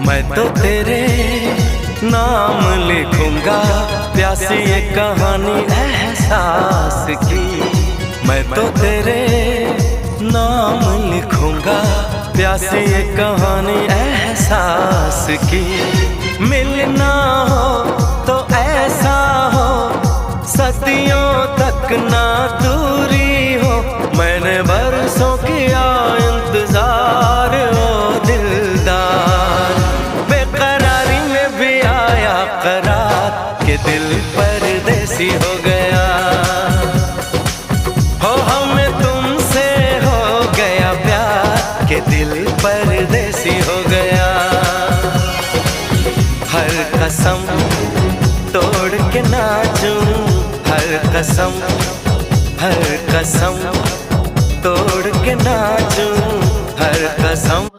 मैं तो तेरे नाम लिखूंगा, प्यासी ये कहानी एहसास की। मैं तो तेरे नाम लिखूंगा, प्यासी ये कहानी एहसास की। मिलना हो तो ऐसा हो, सदियों तक ना दूरी हो। मैंने बरसों किया इंतजार ओ दिलदार, बेकरारी में भी आया करार के दिल परदेसी हो गया। हो हमें तुमसे हो गया प्यार के दिल परदेसी हो गया। हर कसम तोड़ के नाचूं, हर कसम तोड़ के नाचूं, हर कसम।